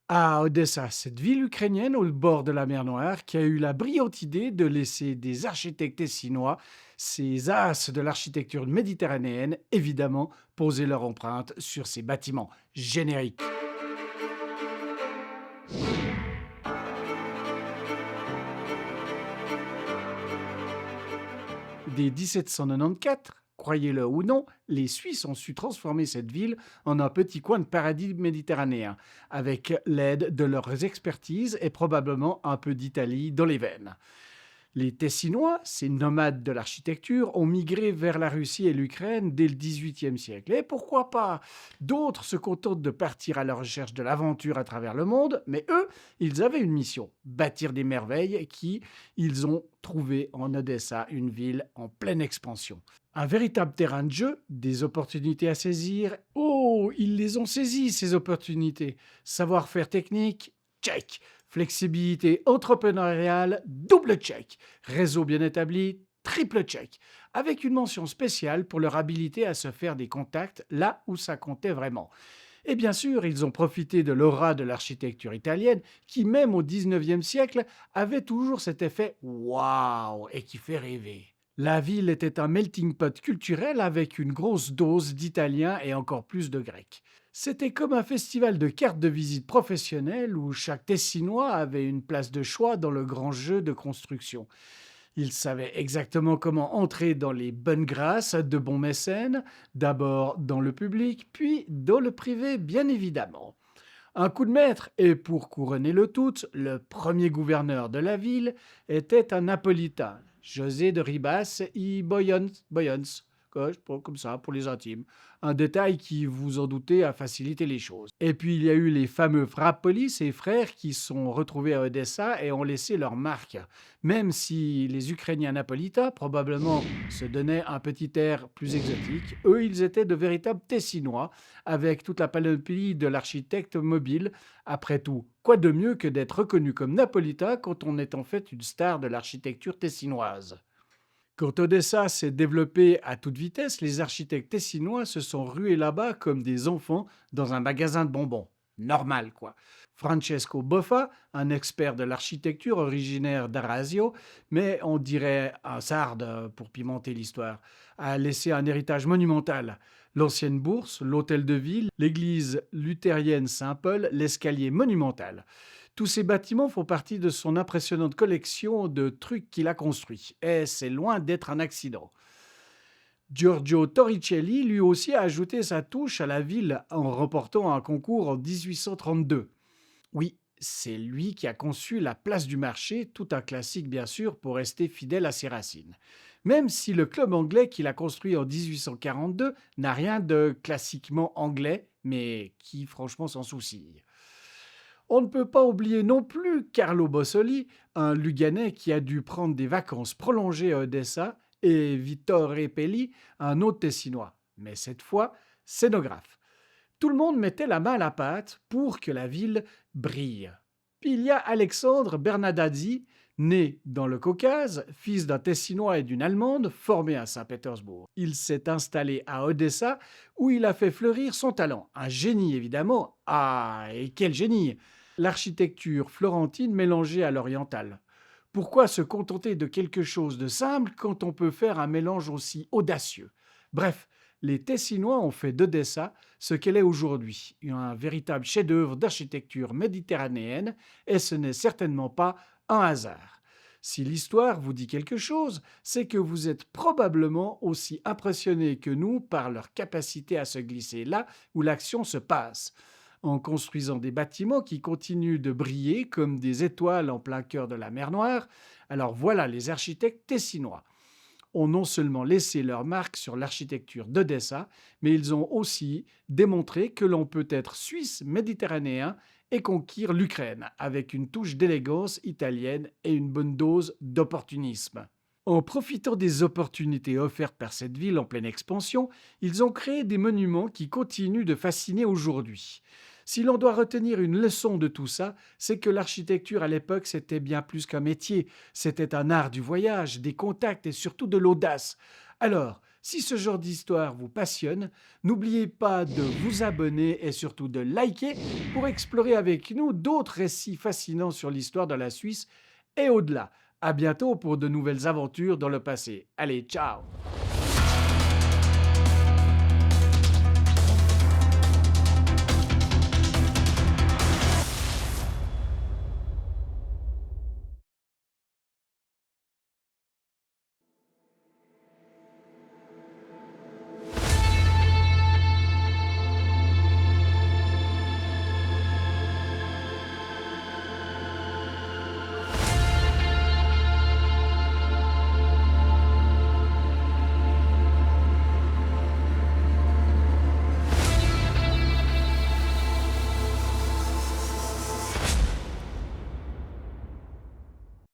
À Odessa, cette ville ukrainienne au bord de la mer Noire qui a eu la brillante idée de laisser des architectes tessinois, ces as de l'architecture méditerranéenne, évidemment, poser leur empreinte sur ces bâtiments génériques. Dès 1794, croyez-le ou non, les Suisses ont su transformer cette ville en un petit coin de paradis méditerranéen, avec l'aide de leurs expertises et probablement un peu d'Italie dans les veines. Les Tessinois, ces nomades de l'architecture, ont migré vers la Russie et l'Ukraine dès le XVIIIe siècle. Et pourquoi pas? D'autres se contentent de partir à la recherche de l'aventure à travers le monde, mais eux, ils avaient une mission, bâtir des merveilles qui, ils ont trouvé en Odessa une ville en pleine expansion. Un véritable terrain de jeu, des opportunités à saisir. Oh, ils les ont saisies, ces opportunités. Savoir-faire technique, check. Flexibilité entrepreneuriale, double check. Réseau bien établi, triple check. Avec une mention spéciale pour leur habilité à se faire des contacts là où ça comptait vraiment. Et bien sûr, ils ont profité de l'aura de l'architecture italienne qui, même au XIXe siècle, avait toujours cet effet waouh et qui fait rêver. La ville était un melting pot culturel avec une grosse dose d'italien et encore plus de grec. C'était comme un festival de cartes de visite professionnelles où chaque Tessinois avait une place de choix dans le grand jeu de construction. Il savait exactement comment entrer dans les bonnes grâces de bons mécènes, d'abord dans le public, puis dans le privé, bien évidemment. Un coup de maître, et pour couronner le tout, le premier gouverneur de la ville était un Napolitain, José de Ribas y Boyons, comme ça, pour les intimes. Un détail qui, vous en doutez, a facilité les choses. Et puis il y a eu les fameux Frappoli, ses frères, qui sont retrouvés à Odessa et ont laissé leur marque. Même si les Ukrainiens napolitains, probablement, se donnaient un petit air plus exotique, eux, ils étaient de véritables Tessinois, avec toute la panoplie de l'architecte mobile. Après tout, quoi de mieux que d'être reconnu comme napolitain quand on est en fait une star de l'architecture tessinoise? Quand Odessa s'est développée à toute vitesse, les architectes tessinois se sont rués là-bas comme des enfants dans un magasin de bonbons. Normal, quoi. Francesco Boffa, un expert de l'architecture originaire d'Arasio, mais on dirait un sarde pour pimenter l'histoire, a laissé un héritage monumental. L'ancienne bourse, l'hôtel de ville, l'église luthérienne Saint-Paul, l'escalier monumental. Tous ces bâtiments font partie de son impressionnante collection de trucs qu'il a construits. Et c'est loin d'être un accident. Giorgio Torricelli, lui aussi, a ajouté sa touche à la ville en remportant un concours en 1832. Oui, c'est lui qui a conçu la place du marché, tout un classique bien sûr pour rester fidèle à ses racines. Même si le club anglais qu'il a construit en 1842 n'a rien de classiquement anglais, mais qui franchement s'en soucie. On ne peut pas oublier non plus Carlo Bossoli, un Luganais qui a dû prendre des vacances prolongées à Odessa, et Vittore Pelli, un autre Tessinois, mais cette fois scénographe. Tout le monde mettait la main à la pâte pour que la ville brille. Puis il y a Alexandre Bernadazzi, né dans le Caucase, fils d'un Tessinois et d'une Allemande, formé à Saint-Pétersbourg. Il s'est installé à Odessa où il a fait fleurir son talent. Un génie évidemment. Ah, et quel génie! L'architecture florentine mélangée à l'orientale. Pourquoi se contenter de quelque chose de simple quand on peut faire un mélange aussi audacieux? Bref, les Tessinois ont fait d'Odessa ce qu'elle est aujourd'hui, un véritable chef-d'œuvre d'architecture méditerranéenne, et ce n'est certainement pas un hasard. Si l'histoire vous dit quelque chose, c'est que vous êtes probablement aussi impressionné que nous par leur capacité à se glisser là où l'action se passe, en construisant des bâtiments qui continuent de briller comme des étoiles en plein cœur de la mer Noire. Alors voilà les architectes tessinois ont non seulement laissé leur marque sur l'architecture d'Odessa, mais ils ont aussi démontré que l'on peut être suisse méditerranéen et conquérir l'Ukraine avec une touche d'élégance italienne et une bonne dose d'opportunisme. En profitant des opportunités offertes par cette ville en pleine expansion, ils ont créé des monuments qui continuent de fasciner aujourd'hui. Si l'on doit retenir une leçon de tout ça, c'est que l'architecture à l'époque c'était bien plus qu'un métier, c'était un art du voyage, des contacts et surtout de l'audace. Alors, Si ce genre d'histoire vous passionne, n'oubliez pas de vous abonner et surtout de liker pour explorer avec nous d'autres récits fascinants sur l'histoire de la Suisse et au-delà. À bientôt pour de nouvelles aventures dans le passé. Allez, ciao!